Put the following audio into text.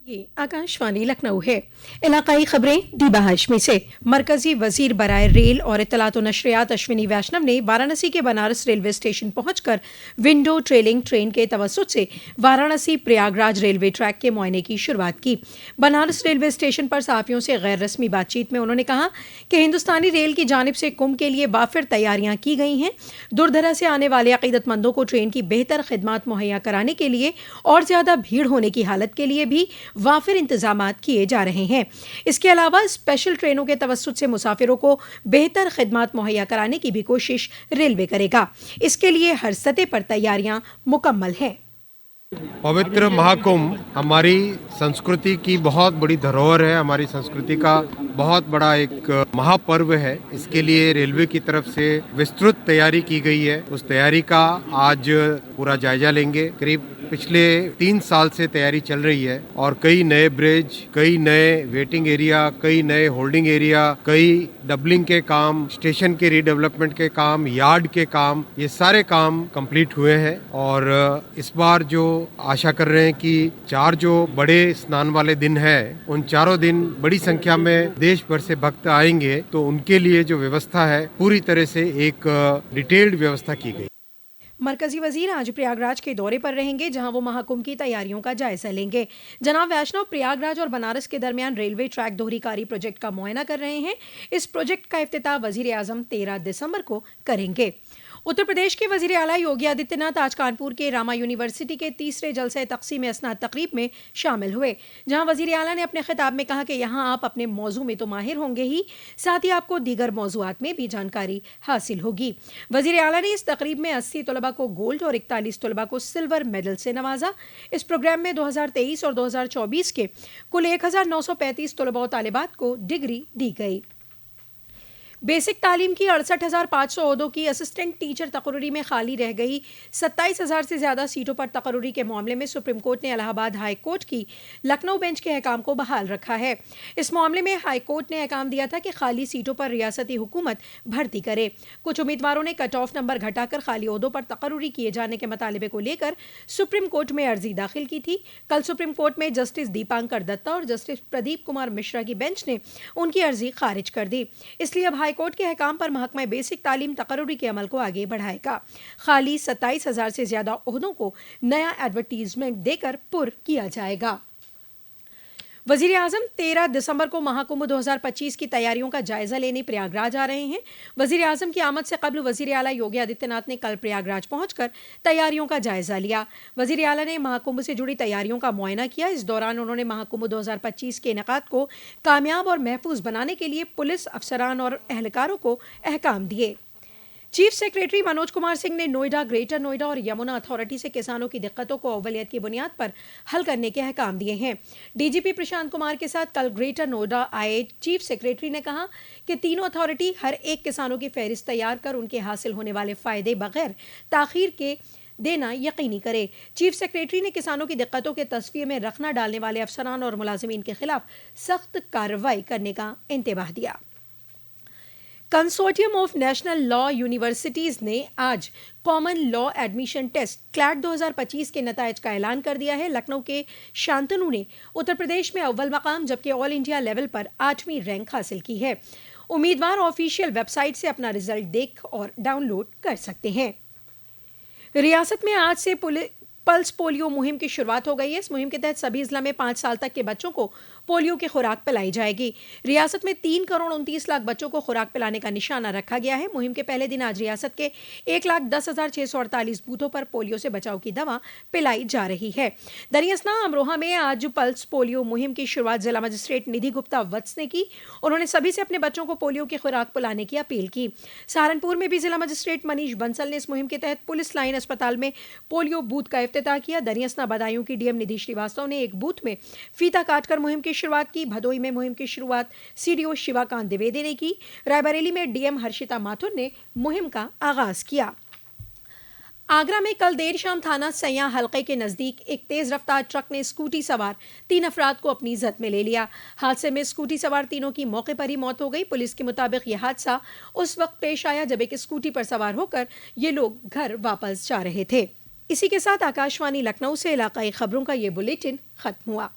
ये आकाशवाणी लखनऊ है। इलाकाई खबरें दीबा हाशमी से। मरकजी वजीर बराए रेल और इत्तलात व नशरियात अश्विनी वैष्णव ने वाराणसी के बनारस रेलवे स्टेशन पहुंचकर विंडो ट्रेलिंग ट्रेन के तवस्सुत से वाराणसी प्रयागराज रेलवे ट्रैक के मुआयने की शुरुआत की। बनारस रेलवे स्टेशन पर सहाफ़ियों से गैर रस्मी बातचीत में उन्होंने कहा कि हिंदुस्तानी रेल की जानिब से कुंभ के लिए वाफिर तैयारियां की गई हैं। दूर दराज से आने वाले अकीदतमंदों को ट्रेन की बेहतर खिदमात मुहैया कराने के लिए और ज़्यादा भीड़ होने की हालत के लिए भी वाफिर इंतजामात किए जा रहे हैं। इसके अलावा स्पेशल ट्रेनों के तवस्सुत से मुसाफिरों को बेहतर खिदमात मुहैया कराने की भी कोशिश रेलवे करेगा। इसके लिए हर सतह पर तैयारियां मुकम्मल हैं। पवित्र महाकुंभ हमारी संस्कृति की बहुत बड़ी धरोहर है, हमारी संस्कृति का बहुत बड़ा एक महापर्व है। इसके लिए रेलवे की तरफ से विस्तृत तैयारी की गई है। उस तैयारी का आज पूरा जायजा लेंगे। करीब पिछले 3 साल से तैयारी चल रही है और कई नए ब्रिज, कई नए वेटिंग एरिया, कई नए होल्डिंग एरिया, कई डबलिंग के काम, स्टेशन के रीडेवलपमेंट के काम, यार्ड के काम, ये सारे काम कंप्लीट हुए हैं। और इस बार जो आशा कर रहे हैं कि 4 जो बड़े स्नान वाले दिन है, उन चारों दिन बड़ी संख्या में देश भर से भक्त आएंगे, तो उनके लिए जो व्यवस्था है पूरी तरह से एक डिटेल्ड व्यवस्था की गई। मरकजी वजीर आज प्रयागराज के दौरे पर रहेंगे, जहां वो महाकुंभ की तैयारियों का जायजा लेंगे। जनाब वैष्णव प्रयागराज और बनारस के दरमियान रेलवे ट्रैक दोहरीकारी प्रोजेक्ट का मुआयना कर रहे हैं। इस प्रोजेक्ट का इफ्तिताह वजीर आजम 13 दिसंबर को करेंगे। उत्तर प्रदेश के वजीर आला योगी आदित्यनाथ आज कानपुर के रामा यूनिवर्सिटी के तीसरे जलसे तकसीम असनाद तकरीब में शामिल हुए, जहां वजीर आला ने अपने खिताब में कहा कि यहाँ आप अपने मौजू में तो माहिर होंगे ही, साथ ही आपको दीगर मौजूआत में भी जानकारी हासिल होगी। वजीर आला ने इस तकरीब में 80 तलबा को गोल्ड और 41 तलबा को सिल्वर मेडल से नवाजा। इस प्रोग्राम में 2023 और 2024 के कुल 1935 तलबा और तालिबात को डिग्री दी गई। बेसिक तालीम की 68,500 ओहदों की असिस्टेंट टीचर तकर्री में खाली रह गई 27,000 से ज़्यादा सीटों पर तकर्री के मामले में सुप्रीम कोर्ट ने इलाहाबाद हाई कोर्ट की लखनऊ बेंच के अहकाम को बहाल रखा है। इस मामले में हाई कोर्ट ने अहकाम दिया था कि खाली सीटों पर रियासती हुकूमत भर्ती करे। कुछ उम्मीदवारों ने कट ऑफ नंबर घटाकर खाली ओहदों पर तकर्री किए जाने के मुतालबे को लेकर सुप्रीम कोर्ट में अर्जी दाखिल की थी। कल सुप्रीम कोर्ट में जस्टिस दीपांकर दत्ता और जस्टिस प्रदीप कुमार मिश्रा की बेंच ने उनकी अर्जी खारिज कर दी। इसलिए अब कोर्ट के अहकाम पर महकमा बेसिक तालीम तकर्री के अमल को आगे बढ़ाएगा। खाली 27,000 से ज्यादा ओहदों को नया एडवर्टीजमेंट देकर पुर किया जाएगा। वजीर आजम 13 दिसंबर को महाकुंभ 2025 की तैयारियों का जायजा लेने प्रयागराज आ रहे हैं। वजीर आजम की आमद से कबल वजीर आला योगी आदित्यनाथ ने कल प्रयागराज पहुंचकर तैयारियों का जायजा लिया। वजीर आला ने महाकुंभ से जुड़ी तैयारियों का मुआयना किया। इस दौरान उन्होंने महाकुंभ 2025 के इनेकाद को कामयाब और महफूज बनाने के लिए पुलिस अफसरान और एहलकारों को अहकाम दिए। चीफ सेक्रेटरी मनोज कुमार सिंह ने नोएडा, ग्रेटर नोएडा और यमुना अथॉरिटी से किसानों की दिक्कतों को अव्वलियत की बुनियाद पर हल करने के अहकाम दिए हैं। डीजीपी प्रशांत कुमार के साथ कल ग्रेटर नोएडा आए चीफ सेक्रेटरी ने कहा कि तीनों अथॉरिटी हर एक किसानों की फहरिस्त तैयार कर उनके हासिल होने वाले फायदे बगैर ताखीर के देना यकीनी करे। चीफ सेक्रेटरी ने किसानों की दिक्कतों के तस्वीर में रखना डालने वाले अफसरान और मुलाजिमीन के खिलाफ सख्त कार्रवाई करने का इंतबाह दिया। Consortium of national law universities ने आज common law admission test CLAT 2025 के नतायज का ऐलान कर दिया है। लखनऊ के शांतनु ने उत्तर प्रदेश में अव्वल मकाम जबकि ऑल इंडिया लेवल पर 8वीं रैंक हासिल की है। उम्मीदवार ऑफिशियल वेबसाइट से अपना रिजल्ट देख और डाउनलोड कर सकते हैं। रियासत में आज से पल्स पोलियो मुहिम की शुरुआत हो गई है। इस मुहिम के तहत सभी जिला में 5 साल तक के बच्चों को पोलियो की खुराक पिलाई जाएगी। रियासत में 3 करोड़ 29 लाख बच्चों को खुराक पिलाने का निशाना रखा गया है। मुहिम के पहले दिन आज रियासत के 1,10,648 बूथों पर पोलियो से बचाव की दवा पिलाई जा रही है। दरियासना अमरोहा में आज पल्स पोलियो मुहिम की शुरुआत जिला मजिस्ट्रेट निधि गुप्ता वत्स ने की। उन्होंने सभी से अपने बच्चों को पोलियो की खुराक पिलाने की अपील की। सहारनपुर में भी जिला मजिस्ट्रेट मनीष बंसल ने इस मुहिम के तहत पुलिस लाइन अस्पताल में पोलियो बूथ का इफ्तिताह किया। दरियासना बदायूं की डीएम निधि श्रीवास्तव ने एक बूथ में फीता काटकर मुहिम की शुरुआत की। भदोई में मुहिम की शुरुआत सीडीओ शिवाकांत द्विवेदी ने की। रायबरेली में डीएम हर्षिता माथुर ने मुहिम का आगाज किया। आगरा में कल देर शाम थाना सैया हलके के नजदीक एक तेज रफ्तार ट्रक ने स्कूटी सवार 3 अफराद को अपनी जद में ले लिया। हादसे में स्कूटी सवार तीनों की मौके पर ही मौत हो गई। पुलिस के मुताबिक यह हादसा उस वक्त पेश आया जब एक स्कूटी पर सवार होकर ये लोग घर वापस जा रहे थे। इसी के साथ आकाशवाणी लखनऊ से इलाकाई खबरों का ये बुलेटिन खत्म हुआ।